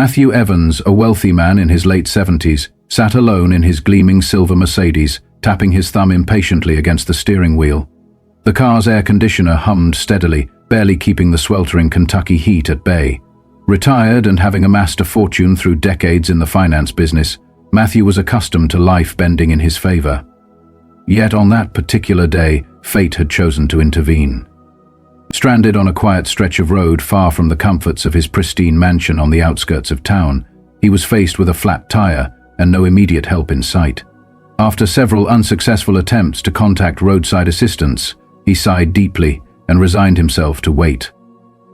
Matthew Evans, a wealthy man in his late 70s, sat alone in his gleaming silver Mercedes, tapping his thumb impatiently against the steering wheel. The car's air conditioner hummed steadily, barely keeping the sweltering Kentucky heat at bay. Retired and having amassed a fortune through decades in the finance business, Matthew was accustomed to life bending in his favor. Yet on that particular day, fate had chosen to intervene. Stranded on a quiet stretch of road far from the comforts of his pristine mansion on the outskirts of town, he was faced with a flat tire and no immediate help in sight. After several unsuccessful attempts to contact roadside assistance, he sighed deeply and resigned himself to wait.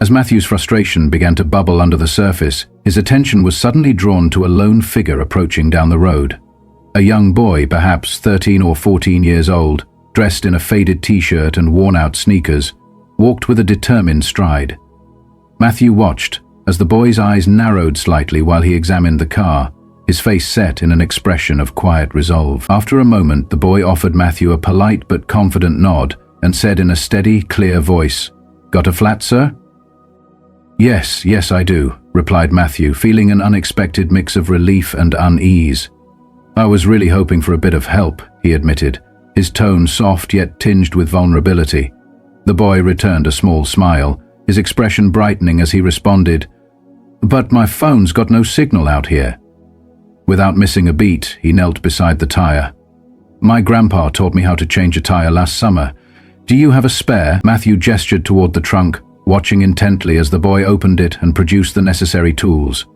As Matthew's frustration began to bubble under the surface, his attention was suddenly drawn to a lone figure approaching down the road. A young boy, perhaps 13 or 14 years old, dressed in a faded t-shirt and worn-out sneakers, walked with a determined stride. Matthew watched as the boy's eyes narrowed slightly while he examined the car, his face set in an expression of quiet resolve. After a moment, the boy offered Matthew a polite but confident nod and said in a steady, clear voice, "Got a flat, sir?" Yes, I do," replied Matthew, feeling an unexpected mix of relief and unease. "I was really hoping for a bit of help," he admitted, his tone soft yet tinged with vulnerability. The boy returned a small smile, his expression brightening as he responded, "But my phone's got no signal out here." Without missing a beat, he knelt beside the tire. "My grandpa taught me how to change a tire last summer. Do you have a spare?" Matthew gestured toward the trunk, watching intently as the boy opened it and produced the necessary tools.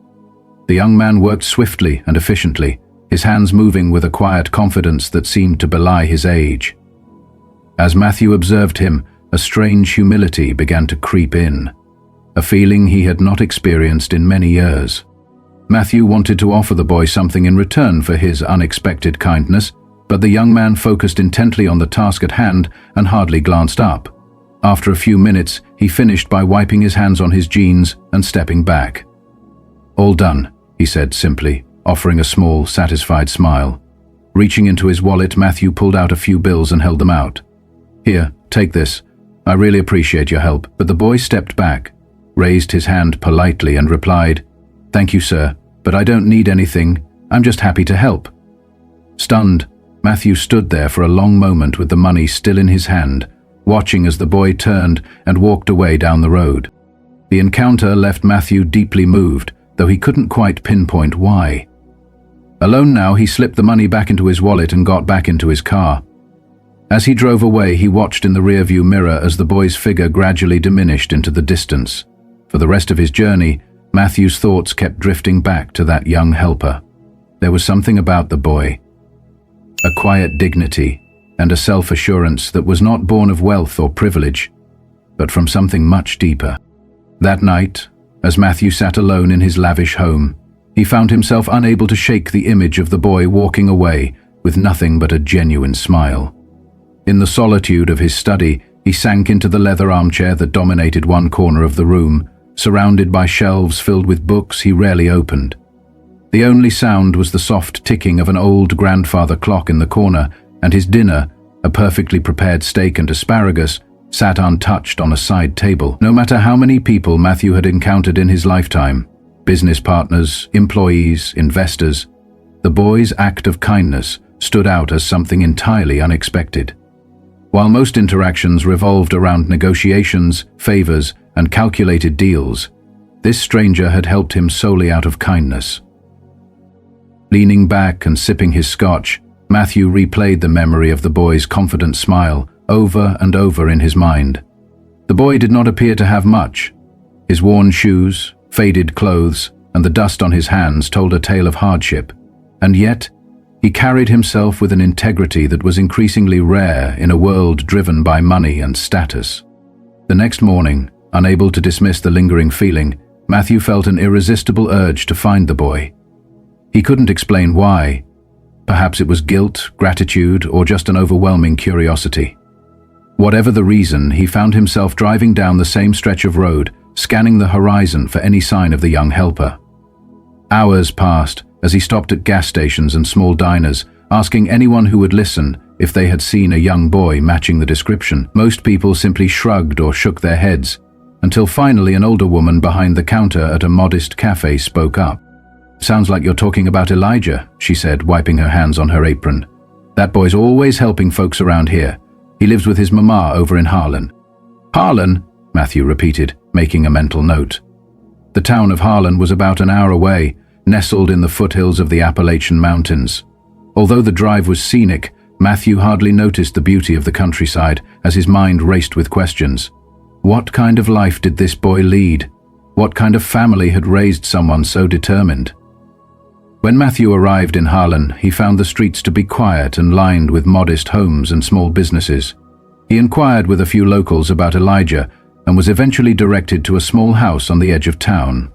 The young man worked swiftly and efficiently, his hands moving with a quiet confidence that seemed to belie his age. As Matthew observed him, a strange humility began to creep in, a feeling he had not experienced in many years. Matthew wanted to offer the boy something in return for his unexpected kindness, but the young man focused intently on the task at hand and hardly glanced up. After a few minutes, he finished by wiping his hands on his jeans and stepping back. "All done," he said simply, offering a small, satisfied smile. Reaching into his wallet, Matthew pulled out a few bills and held them out. "Here, take this. I really appreciate your help." But the boy stepped back, raised his hand politely and replied, "Thank you, sir, but I don't need anything. I'm just happy to help." Stunned, Matthew stood there for a long moment with the money still in his hand, watching as the boy turned and walked away down the road. The encounter left Matthew deeply moved, though he couldn't quite pinpoint why. Alone now, he slipped the money back into his wallet and got back into his car. As he drove away, he watched in the rearview mirror as the boy's figure gradually diminished into the distance. For the rest of his journey, Matthew's thoughts kept drifting back to that young helper. There was something about the boy, a quiet dignity and a self-assurance that was not born of wealth or privilege, but from something much deeper. That night, as Matthew sat alone in his lavish home, he found himself unable to shake the image of the boy walking away with nothing but a genuine smile. In the solitude of his study, he sank into the leather armchair that dominated one corner of the room, surrounded by shelves filled with books he rarely opened. The only sound was the soft ticking of an old grandfather clock in the corner, and his dinner, a perfectly prepared steak and asparagus, sat untouched on a side table. No matter how many people Matthew had encountered in his lifetime, business partners, employees, investors, the boy's act of kindness stood out as something entirely unexpected. While most interactions revolved around negotiations, favors, and calculated deals, this stranger had helped him solely out of kindness. Leaning back and sipping his scotch, Matthew replayed the memory of the boy's confident smile over and over in his mind. The boy did not appear to have much. His worn shoes, faded clothes, and the dust on his hands told a tale of hardship, and yet he carried himself with an integrity that was increasingly rare in a world driven by money and status. The next morning, unable to dismiss the lingering feeling, Matthew felt an irresistible urge to find the boy. He couldn't explain why. Perhaps it was guilt, gratitude, or just an overwhelming curiosity. Whatever the reason, he found himself driving down the same stretch of road, scanning the horizon for any sign of the young helper. Hours passed as he stopped at gas stations and small diners, asking anyone who would listen if they had seen a young boy matching the description. Most people simply shrugged or shook their heads, until finally an older woman behind the counter at a modest cafe spoke up. "Sounds like you're talking about Elijah," she said, wiping her hands on her apron. "That boy's always helping folks around here. He lives with his mama over in Harlan." "Harlan?" Matthew repeated, making a mental note. The town of Harlan was about an hour away, nestled in the foothills of the Appalachian Mountains. Although the drive was scenic, Matthew hardly noticed the beauty of the countryside as his mind raced with questions. What kind of life did this boy lead? What kind of family had raised someone so determined? When Matthew arrived in Harlan, he found the streets to be quiet and lined with modest homes and small businesses. He inquired with a few locals about Elijah and was eventually directed to a small house on the edge of town.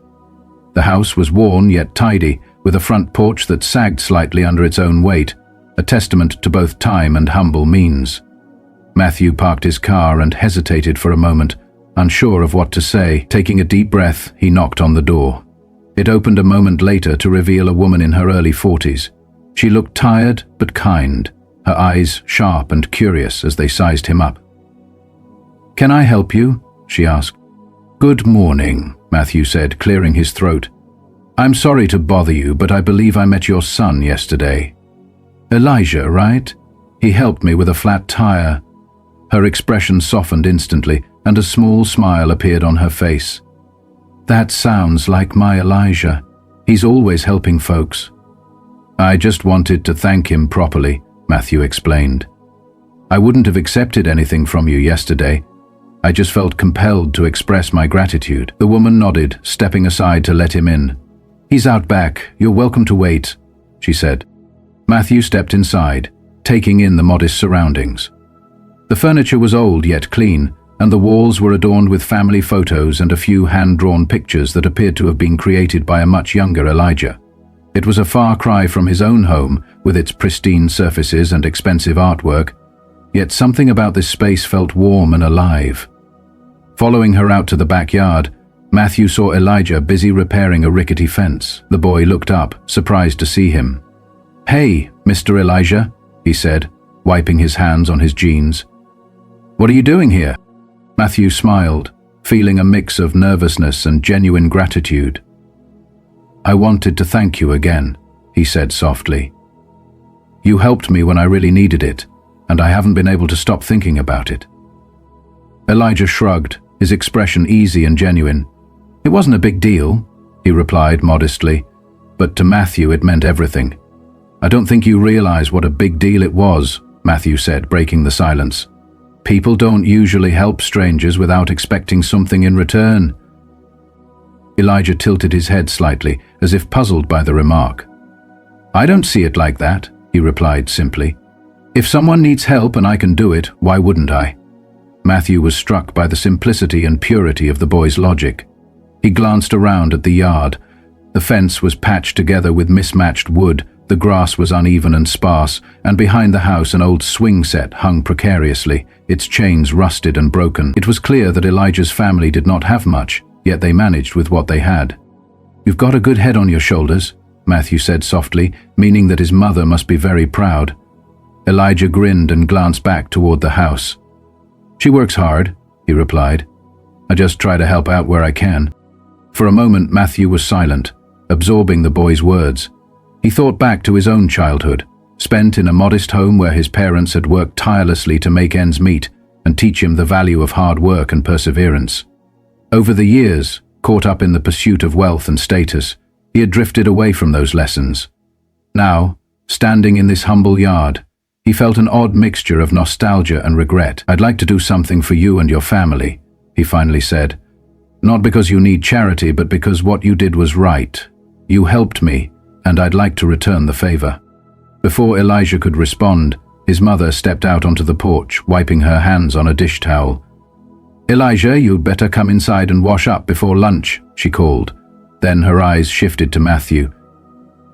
The house was worn yet tidy, with a front porch that sagged slightly under its own weight, a testament to both time and humble means. Matthew parked his car and hesitated for a moment, unsure of what to say. Taking a deep breath, he knocked on the door. It opened a moment later to reveal a woman in her early 40s. She looked tired but kind, her eyes sharp and curious as they sized him up. "Can I help you?" she asked. "Good morning," Matthew said, clearing his throat. "I'm sorry to bother you, but I believe I met your son yesterday." "Elijah, right? He helped me with a flat tire." Her expression softened instantly, and a small smile appeared on her face. "That sounds like my Elijah. He's always helping folks." "I just wanted to thank him properly," Matthew explained. "I wouldn't have accepted anything from you yesterday. I just felt compelled to express my gratitude." The woman nodded, stepping aside to let him in. "He's out back. You're welcome to wait," she said. Matthew stepped inside, taking in the modest surroundings. The furniture was old yet clean, and the walls were adorned with family photos and a few hand-drawn pictures that appeared to have been created by a much younger Elijah. It was a far cry from his own home, with its pristine surfaces and expensive artwork, yet something about this space felt warm and alive. Following her out to the backyard, Matthew saw Elijah busy repairing a rickety fence. The boy looked up, surprised to see him. "Hey, Mr. Elijah," he said, wiping his hands on his jeans. "What are you doing here?" Matthew smiled, feeling a mix of nervousness and genuine gratitude. "I wanted to thank you again," he said softly. "You helped me when I really needed it, and I haven't been able to stop thinking about it." Elijah shrugged, his expression easy and genuine. "It wasn't a big deal," he replied modestly, but to Matthew it meant everything. "I don't think you realize what a big deal it was," Matthew said, breaking the silence. "People don't usually help strangers without expecting something in return." Elijah tilted his head slightly, as if puzzled by the remark. "I don't see it like that," he replied simply. "If someone needs help and I can do it, why wouldn't I?" Matthew was struck by the simplicity and purity of the boy's logic. He glanced around at the yard. The fence was patched together with mismatched wood, the grass was uneven and sparse, and behind the house an old swing set hung precariously, its chains rusted and broken. It was clear that Elijah's family did not have much, yet they managed with what they had. "You've got a good head on your shoulders," Matthew said softly, meaning that his mother must be very proud. Elijah grinned and glanced back toward the house. "She works hard," he replied. "I just try to help out where I can." For a moment Matthew was silent, absorbing the boy's words. He thought back to his own childhood, spent in a modest home where his parents had worked tirelessly to make ends meet and teach him the value of hard work and perseverance. Over the years, caught up in the pursuit of wealth and status, he had drifted away from those lessons. Now, standing in this humble yard, he felt an odd mixture of nostalgia and regret. "I'd like to do something for you and your family," he finally said. "Not because you need charity, but because what you did was right. You helped me, and I'd like to return the favor." Before Elijah could respond, his mother stepped out onto the porch, wiping her hands on a dish towel. "Elijah, you'd better come inside and wash up before lunch," she called. Then her eyes shifted to Matthew.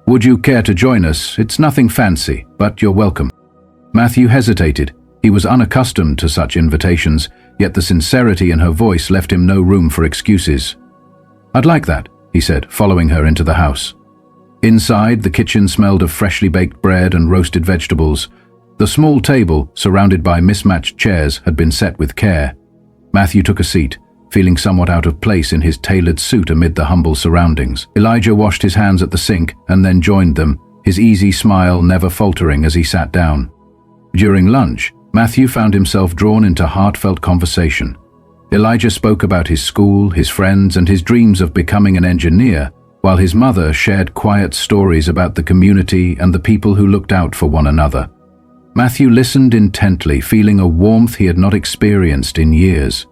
"Would you care to join us? It's nothing fancy, but you're welcome." Matthew hesitated. He was unaccustomed to such invitations, yet the sincerity in her voice left him no room for excuses. "I'd like that," he said, following her into the house. Inside, the kitchen smelled of freshly baked bread and roasted vegetables. The small table, surrounded by mismatched chairs, had been set with care. Matthew took a seat, feeling somewhat out of place in his tailored suit amid the humble surroundings. Elijah washed his hands at the sink and then joined them, his easy smile never faltering as he sat down. During lunch, Matthew found himself drawn into heartfelt conversation. Elijah spoke about his school, his friends, and his dreams of becoming an engineer, while his mother shared quiet stories about the community and the people who looked out for one another. Matthew listened intently, feeling a warmth he had not experienced in years.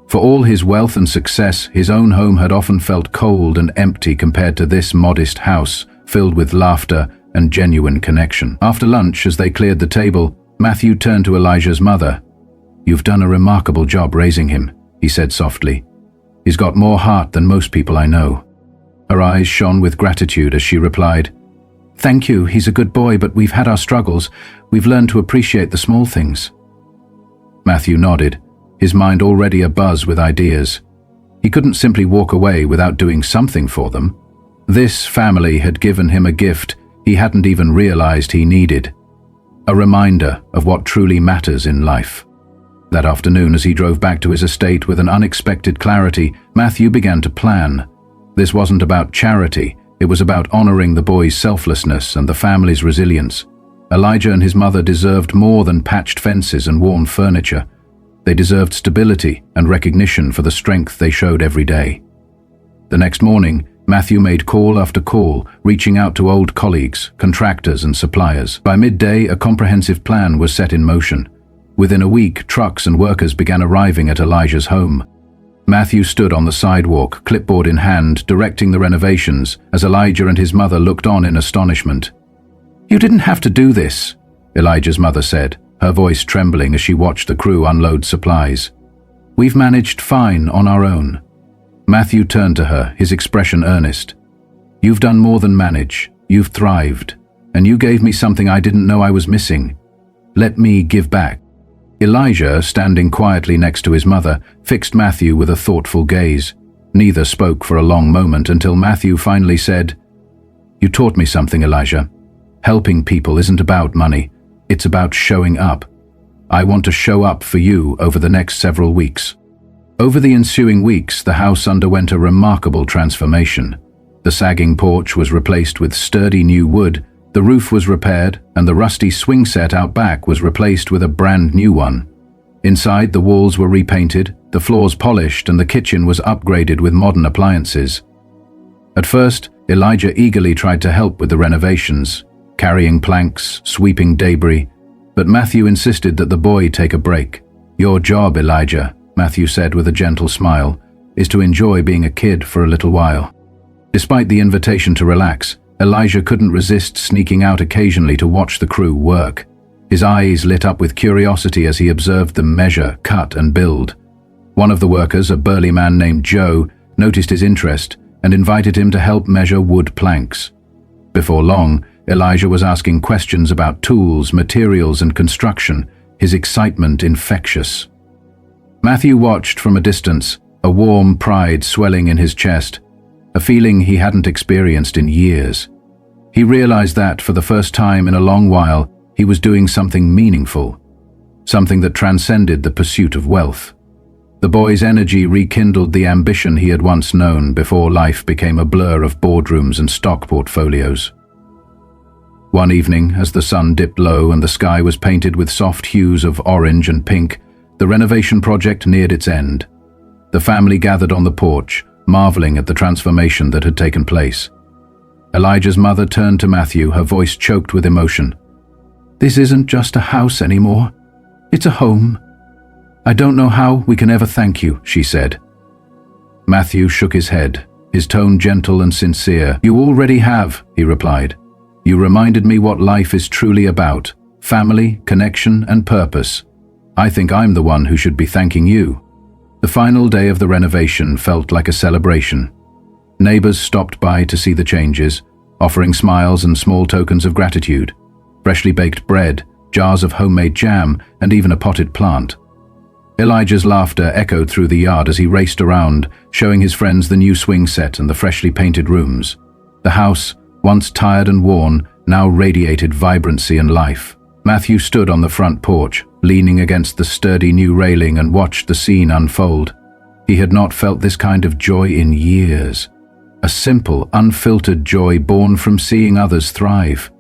For all his wealth and success, his own home had often felt cold and empty compared to this modest house, filled with laughter and genuine connection. After lunch, as they cleared the table, Matthew turned to Elijah's mother. "You've done a remarkable job raising him," he said softly. "He's got more heart than most people I know." Her eyes shone with gratitude as she replied, "Thank you, he's a good boy, but we've had our struggles. We've learned to appreciate the small things." Matthew nodded, his mind already abuzz with ideas. He couldn't simply walk away without doing something for them. This family had given him a gift he hadn't even realized he needed. A reminder of what truly matters in life. That afternoon, as he drove back to his estate with an unexpected clarity, Matthew began to plan. This wasn't about charity, it was about honoring the boy's selflessness and the family's resilience. Elijah and his mother deserved more than patched fences and worn furniture. They deserved stability and recognition for the strength they showed every day. The next morning, Matthew made call after call, reaching out to old colleagues, contractors and suppliers. By midday, a comprehensive plan was set in motion. Within a week, trucks and workers began arriving at Elijah's home. Matthew stood on the sidewalk, clipboard in hand, directing the renovations, as Elijah and his mother looked on in astonishment. "You didn't have to do this," Elijah's mother said, her voice trembling as she watched the crew unload supplies. "We've managed fine on our own." Matthew turned to her, his expression earnest. "You've done more than manage. You've thrived. And you gave me something I didn't know I was missing. Let me give back." Elijah, standing quietly next to his mother, fixed Matthew with a thoughtful gaze. Neither spoke for a long moment until Matthew finally said, "You taught me something, Elijah. Helping people isn't about money. It's about showing up. I want to show up for you over the next several weeks." Over the ensuing weeks, the house underwent a remarkable transformation. The sagging porch was replaced with sturdy new wood, the roof was repaired, and the rusty swing set out back was replaced with a brand new one. Inside, the walls were repainted, the floors polished, and the kitchen was upgraded with modern appliances. At first, Elijah eagerly tried to help with the renovations, carrying planks, sweeping debris, but Matthew insisted that the boy take a break. "Your job, Elijah," Matthew said with a gentle smile, "is to enjoy being a kid for a little while." Despite the invitation to relax, Elijah couldn't resist sneaking out occasionally to watch the crew work. His eyes lit up with curiosity as he observed them measure, cut, and build. One of the workers, a burly man named Joe, noticed his interest and invited him to help measure wood planks. Before long, Elijah was asking questions about tools, materials, and construction, his excitement infectious. Matthew watched from a distance, a warm pride swelling in his chest, a feeling he hadn't experienced in years. He realized that, for the first time in a long while, he was doing something meaningful, something that transcended the pursuit of wealth. The boy's energy rekindled the ambition he had once known before life became a blur of boardrooms and stock portfolios. One evening, as the sun dipped low and the sky was painted with soft hues of orange and pink, the renovation project neared its end. The family gathered on the porch, marveling at the transformation that had taken place. Elijah's mother turned to Matthew, her voice choked with emotion. "This isn't just a house anymore. It's a home. I don't know how we can ever thank you," she said. Matthew shook his head, his tone gentle and sincere. "You already have," he replied. "You reminded me what life is truly about: family, connection, and purpose. I think I'm the one who should be thanking you." The final day of the renovation felt like a celebration. Neighbors stopped by to see the changes, offering smiles and small tokens of gratitude. Freshly baked bread, jars of homemade jam, and even a potted plant. Elijah's laughter echoed through the yard as he raced around, showing his friends the new swing set and the freshly painted rooms. The house, once tired and worn, now radiated vibrancy and life. Matthew stood on the front porch, leaning against the sturdy new railing, and watched the scene unfold. He had not felt this kind of joy in years. A simple, unfiltered joy born from seeing others thrive.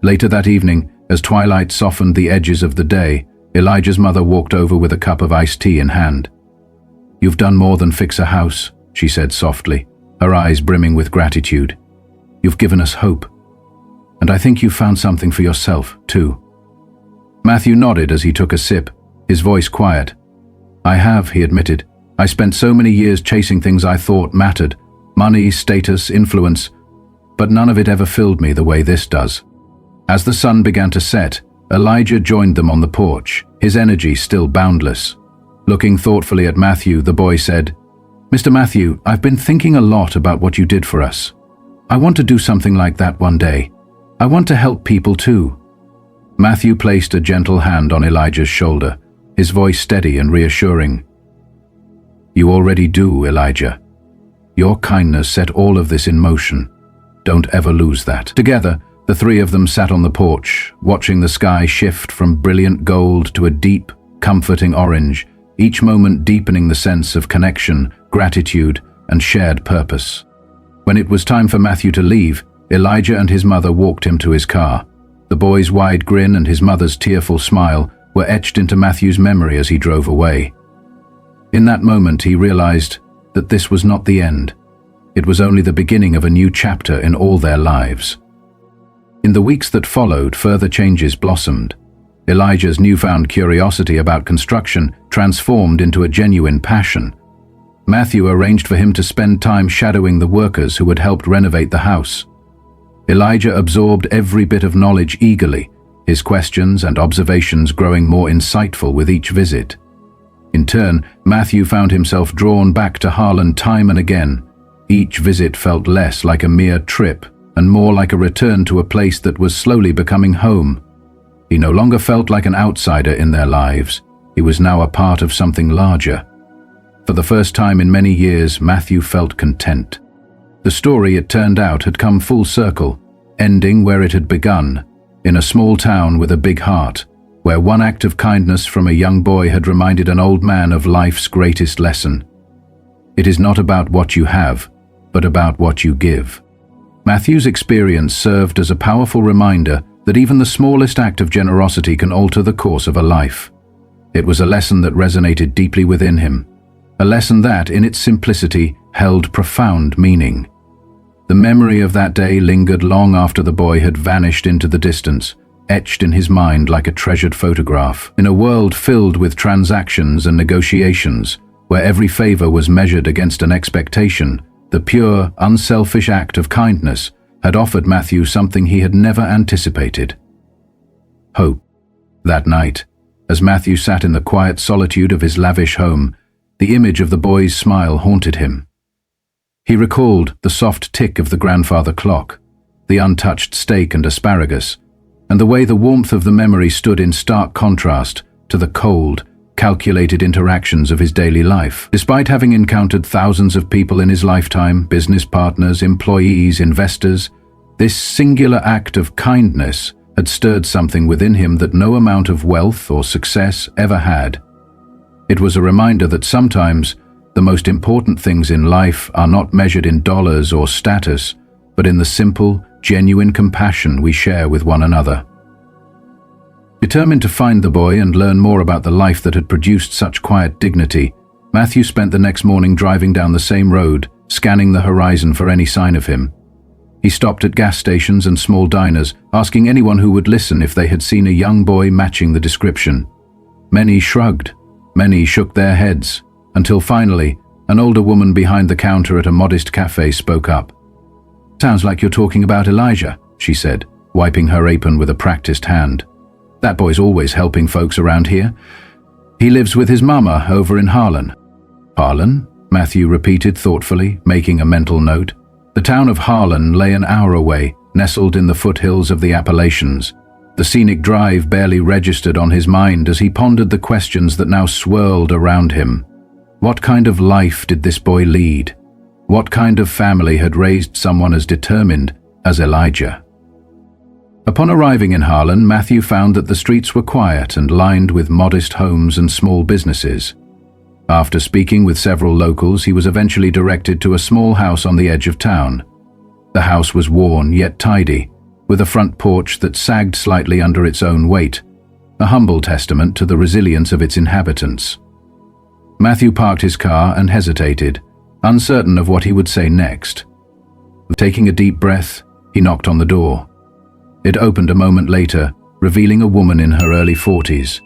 Later that evening, as twilight softened the edges of the day, Elijah's mother walked over with a cup of iced tea in hand. "You've done more than fix a house," she said softly, her eyes brimming with gratitude. "You've given us hope. And I think you've found something for yourself, too." Matthew nodded as he took a sip, his voice quiet. "I have," he admitted. "I spent so many years chasing things I thought mattered, money, status, influence, but none of it ever filled me the way this does." As the sun began to set, Elijah joined them on the porch, his energy still boundless. Looking thoughtfully at Matthew, the boy said, "Mr. Matthew, I've been thinking a lot about what you did for us. I want to do something like that one day. I want to help people too." Matthew placed a gentle hand on Elijah's shoulder, his voice steady and reassuring. "You already do, Elijah. Your kindness set all of this in motion. Don't ever lose that." Together, the three of them sat on the porch, watching the sky shift from brilliant gold to a deep, comforting orange, each moment deepening the sense of connection, gratitude, and shared purpose. When it was time for Matthew to leave, Elijah and his mother walked him to his car. The boy's wide grin and his mother's tearful smile were etched into Matthew's memory as he drove away. In that moment, he realized that this was not the end. It was only the beginning of a new chapter in all their lives. In the weeks that followed, further changes blossomed. Elijah's newfound curiosity about construction transformed into a genuine passion. Matthew arranged for him to spend time shadowing the workers who had helped renovate the house. Elijah absorbed every bit of knowledge eagerly, his questions and observations growing more insightful with each visit. In turn, Matthew found himself drawn back to Harlan time and again. Each visit felt less like a mere trip and more like a return to a place that was slowly becoming home. He no longer felt like an outsider in their lives. He was now a part of something larger. For the first time in many years, Matthew felt content. The story, it turned out, had come full circle, ending where it had begun, in a small town with a big heart, where one act of kindness from a young boy had reminded an old man of life's greatest lesson. It is not about what you have, but about what you give. Matthew's experience served as a powerful reminder that even the smallest act of generosity can alter the course of a life. It was a lesson that resonated deeply within him, a lesson that, in its simplicity, held profound meaning. The memory of that day lingered long after the boy had vanished into the distance, etched in his mind like a treasured photograph. In a world filled with transactions and negotiations, where every favor was measured against an expectation, the pure, unselfish act of kindness had offered Matthew something he had never anticipated: hope. That night, as Matthew sat in the quiet solitude of his lavish home, the image of the boy's smile haunted him. He recalled the soft tick of the grandfather clock, the untouched steak and asparagus, and the way the warmth of the memory stood in stark contrast to the cold, calculated interactions of his daily life. Despite having encountered thousands of people in his lifetime, business partners, employees, investors, this singular act of kindness had stirred something within him that no amount of wealth or success ever had. It was a reminder that sometimes the most important things in life are not measured in dollars or status, but in the simple, genuine compassion we share with one another. Determined to find the boy and learn more about the life that had produced such quiet dignity, Matthew spent the next morning driving down the same road, scanning the horizon for any sign of him. He stopped at gas stations and small diners, asking anyone who would listen if they had seen a young boy matching the description. Many shrugged, many shook their heads, until finally, an older woman behind the counter at a modest cafe spoke up. "Sounds like you're talking about Elijah," she said, wiping her apron with a practiced hand. "That boy's always helping folks around here. He lives with his mama over in Harlan." "Harlan?" Matthew repeated thoughtfully, making a mental note. The town of Harlan lay an hour away, nestled in the foothills of the Appalachians. The scenic drive barely registered on his mind as he pondered the questions that now swirled around him. What kind of life did this boy lead? What kind of family had raised someone as determined as Elijah? Upon arriving in Harlan, Matthew found that the streets were quiet and lined with modest homes and small businesses. After speaking with several locals, he was eventually directed to a small house on the edge of town. The house was worn yet tidy, with a front porch that sagged slightly under its own weight, a humble testament to the resilience of its inhabitants. Matthew parked his car and hesitated, uncertain of what he would say next. Taking a deep breath, he knocked on the door. It opened a moment later, revealing a woman in her early 40s.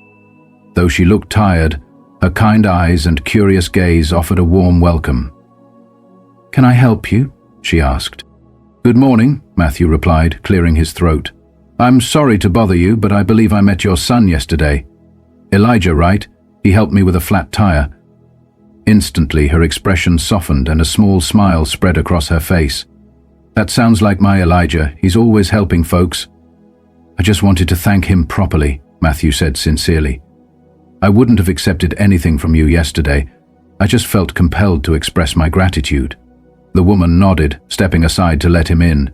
Though she looked tired, her kind eyes and curious gaze offered a warm welcome. "Can I help you?" she asked. "Good morning," Matthew replied, clearing his throat. "I'm sorry to bother you, but I believe I met your son yesterday. Elijah, right? He helped me with a flat tire." Instantly, her expression softened and a small smile spread across her face. "That sounds like my Elijah. He's always helping folks." "I just wanted to thank him properly," Matthew said sincerely. "I wouldn't have accepted anything from you yesterday. I just felt compelled to express my gratitude." The woman nodded, stepping aside to let him in.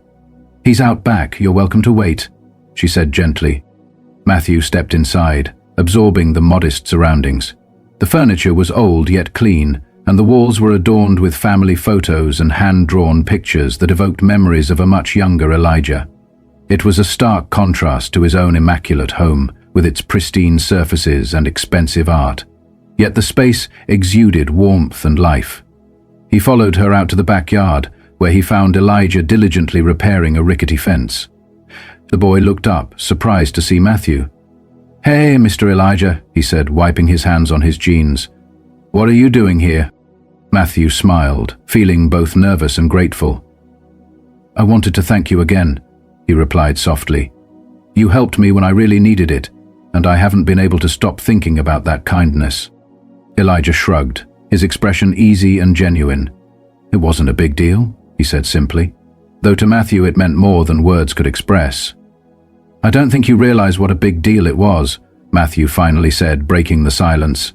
"He's out back. You're welcome to wait," she said gently. Matthew stepped inside, absorbing the modest surroundings. The furniture was old yet clean, and the walls were adorned with family photos and hand-drawn pictures that evoked memories of a much younger Elijah. It was a stark contrast to his own immaculate home, with its pristine surfaces and expensive art. Yet the space exuded warmth and life. He followed her out to the backyard, where he found Elijah diligently repairing a rickety fence. The boy looked up, surprised to see Matthew. "Hey, Mr. Elijah," he said, wiping his hands on his jeans. "What are you doing here?" Matthew smiled, feeling both nervous and grateful. "I wanted to thank you again," he replied softly. "You helped me when I really needed it, and I haven't been able to stop thinking about that kindness." Elijah shrugged, his expression easy and genuine. "It wasn't a big deal," he said simply, though to Matthew it meant more than words could express. "I don't think you realize what a big deal it was," Matthew finally said, breaking the silence.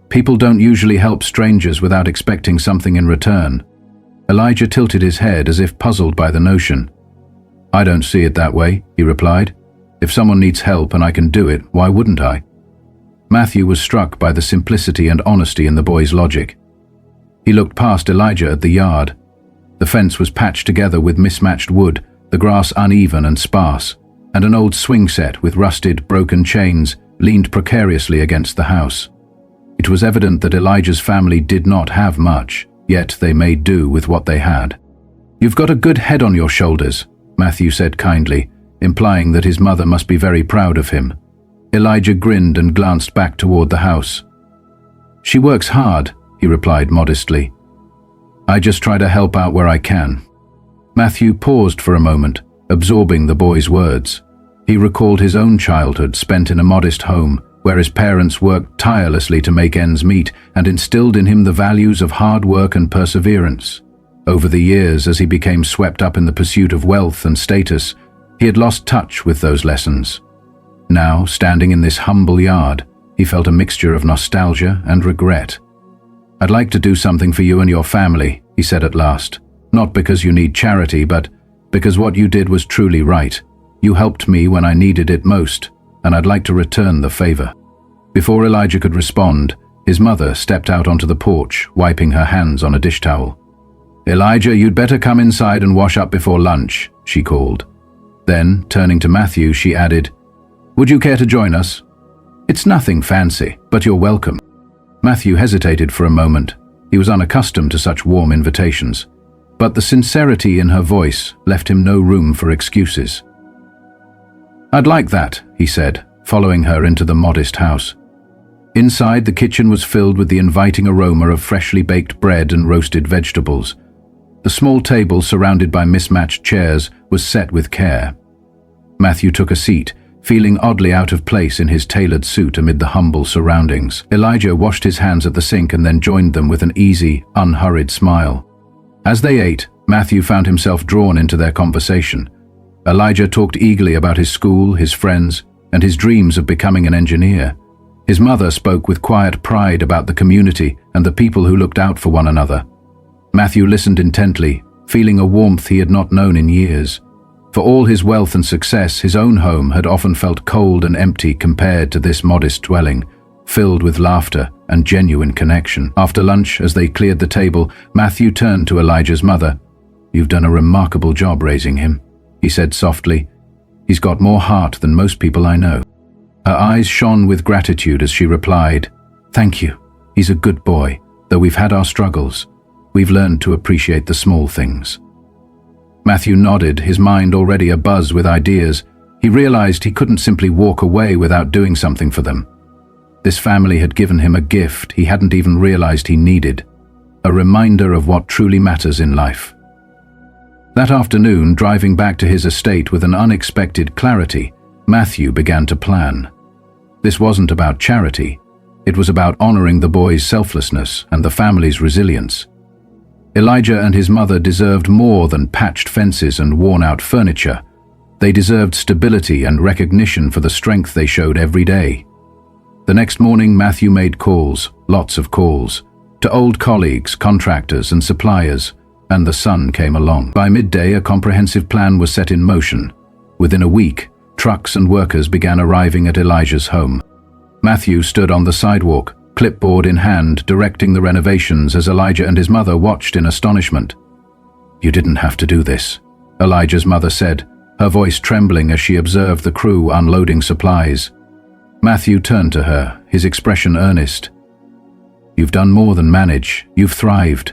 "People don't usually help strangers without expecting something in return." Elijah tilted his head as if puzzled by the notion. "I don't see it that way," he replied. "If someone needs help and I can do it, why wouldn't I?" Matthew was struck by the simplicity and honesty in the boy's logic. He looked past Elijah at the yard. The fence was patched together with mismatched wood, the grass uneven and sparse, and an old swing set with rusted, broken chains leaned precariously against the house. It was evident that Elijah's family did not have much, yet they made do with what they had. "You've got a good head on your shoulders," Matthew said kindly, implying that his mother must be very proud of him. Elijah grinned and glanced back toward the house. "She works hard," he replied modestly. "I just try to help out where I can." Matthew paused for a moment, absorbing the boy's words. He recalled his own childhood spent in a modest home, where his parents worked tirelessly to make ends meet and instilled in him the values of hard work and perseverance. Over the years, as he became swept up in the pursuit of wealth and status, he had lost touch with those lessons. Now, standing in this humble yard, he felt a mixture of nostalgia and regret. "I'd like to do something for you and your family," he said at last. "Not because you need charity, but because what you did was truly right. You helped me when I needed it most, and I'd like to return the favor." Before Elijah could respond, his mother stepped out onto the porch, wiping her hands on a dish towel. "Elijah, you'd better come inside and wash up before lunch," she called. Then, turning to Matthew, she added, "Would you care to join us? It's nothing fancy, but you're welcome." Matthew hesitated for a moment. He was unaccustomed to such warm invitations, but the sincerity in her voice left him no room for excuses. "I'd like that," he said, following her into the modest house. Inside, the kitchen was filled with the inviting aroma of freshly baked bread and roasted vegetables. The small table, surrounded by mismatched chairs, was set with care. Matthew took a seat, feeling oddly out of place in his tailored suit amid the humble surroundings. Elijah washed his hands at the sink and then joined them with an easy, unhurried smile. As they ate, Matthew found himself drawn into their conversation. Elijah talked eagerly about his school, his friends, and his dreams of becoming an engineer. His mother spoke with quiet pride about the community and the people who looked out for one another. Matthew listened intently, feeling a warmth he had not known in years. For all his wealth and success, his own home had often felt cold and empty compared to this modest dwelling, filled with laughter and genuine connection. After lunch, as they cleared the table, Matthew turned to Elijah's mother. "You've done a remarkable job raising him," he said softly. "He's got more heart than most people I know." Her eyes shone with gratitude as she replied, "Thank you. He's a good boy. Though we've had our struggles, we've learned to appreciate the small things." Matthew nodded, his mind already abuzz with ideas. He realized he couldn't simply walk away without doing something for them. This family had given him a gift he hadn't even realized he needed, a reminder of what truly matters in life. That afternoon, driving back to his estate with an unexpected clarity, Matthew began to plan. This wasn't about charity. It was about honoring the boy's selflessness and the family's resilience. Elijah and his mother deserved more than patched fences and worn-out furniture. They deserved stability and recognition for the strength they showed every day. The next morning, Matthew made calls, lots of calls, to old colleagues, contractors, and suppliers, and the sun came along. By midday, a comprehensive plan was set in motion. Within a week, trucks and workers began arriving at Elijah's home. Matthew stood on the sidewalk, clipboard in hand, directing the renovations as Elijah and his mother watched in astonishment. "You didn't have to do this," Elijah's mother said, her voice trembling as she observed the crew unloading supplies. Matthew turned to her, his expression earnest. "You've done more than manage, you've thrived.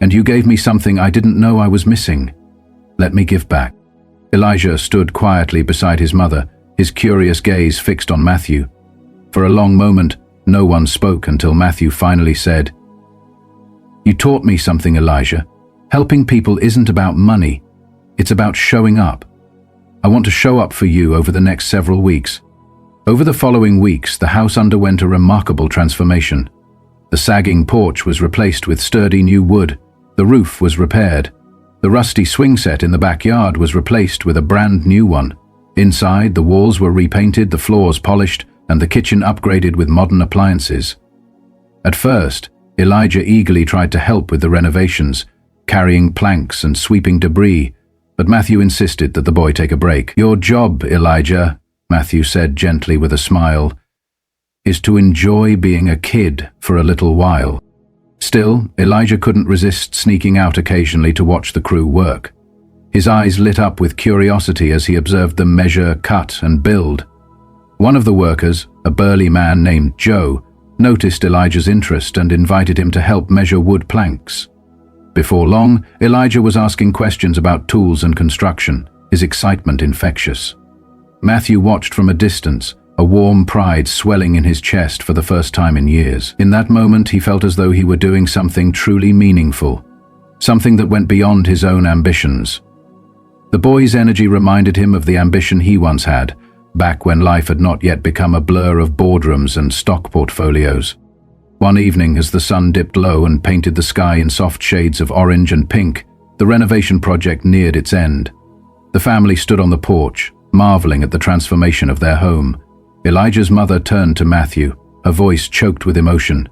And you gave me something I didn't know I was missing. Let me give back." Elijah stood quietly beside his mother, his curious gaze fixed on Matthew. For a long moment, no one spoke until Matthew finally said, "You taught me something, Elijah. Helping people isn't about money. It's about showing up. I want to show up for you over the next several weeks." Over the following weeks, the house underwent a remarkable transformation. The sagging porch was replaced with sturdy new wood. The roof was repaired. The rusty swing set in the backyard was replaced with a brand new one. Inside, the walls were repainted, the floors polished, and the kitchen upgraded with modern appliances. At first, Elijah eagerly tried to help with the renovations, carrying planks and sweeping debris, but Matthew insisted that the boy take a break. "Your job, Elijah," Matthew said gently with a smile, "is to enjoy being a kid for a little while." Still, Elijah couldn't resist sneaking out occasionally to watch the crew work. His eyes lit up with curiosity as he observed them measure, cut, and build. One of the workers, a burly man named Joe, noticed Elijah's interest and invited him to help measure wood planks. Before long, Elijah was asking questions about tools and construction, his excitement infectious. Matthew watched from a distance, a warm pride swelling in his chest for the first time in years. In that moment, he felt as though he were doing something truly meaningful, something that went beyond his own ambitions. The boy's energy reminded him of the ambition he once had, back when life had not yet become a blur of boardrooms and stock portfolios. One evening, as the sun dipped low and painted the sky in soft shades of orange and pink, the renovation project neared its end. The family stood on the porch, marveling at the transformation of their home. Elijah's mother turned to Matthew, her voice choked with emotion.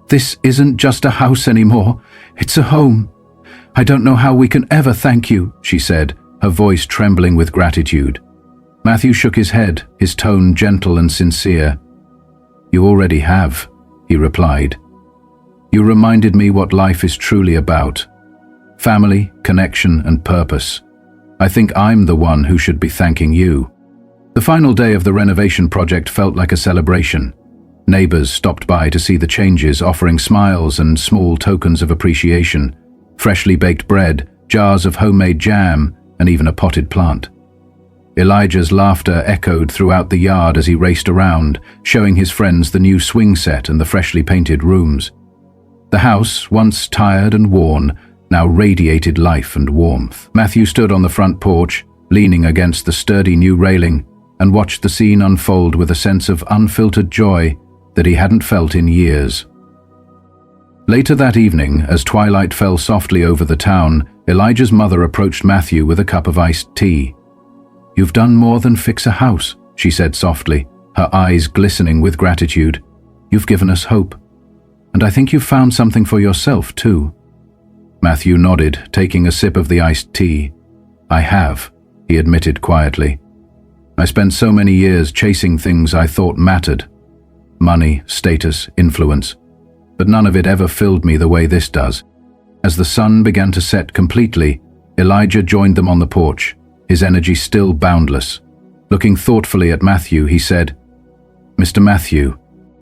"This isn't just a house anymore, it's a home. I don't know how we can ever thank you," she said, her voice trembling with gratitude. Matthew shook his head, his tone gentle and sincere. "You already have," he replied. "You reminded me what life is truly about. Family, connection, and purpose. I think I'm the one who should be thanking you." The final day of the renovation project felt like a celebration. Neighbors stopped by to see the changes, offering smiles and small tokens of appreciation. Freshly baked bread, jars of homemade jam, and even a potted plant. Elijah's laughter echoed throughout the yard as he raced around, showing his friends the new swing set and the freshly painted rooms. The house, once tired and worn, now radiated life and warmth. Matthew stood on the front porch, leaning against the sturdy new railing, and watched the scene unfold with a sense of unfiltered joy that he hadn't felt in years. Later that evening, as twilight fell softly over the town, Elijah's mother approached Matthew with a cup of iced tea. "You've done more than fix a house," she said softly, her eyes glistening with gratitude. "You've given us hope. And I think you've found something for yourself, too." Matthew nodded, taking a sip of the iced tea. "I have," he admitted quietly. "I spent so many years chasing things I thought mattered. Money, status, influence. but none of it ever filled me the way this does. As the sun began to set completely, Elijah joined them on the porch, his energy still boundless. Looking thoughtfully at Matthew, he said, "Mr. Matthew,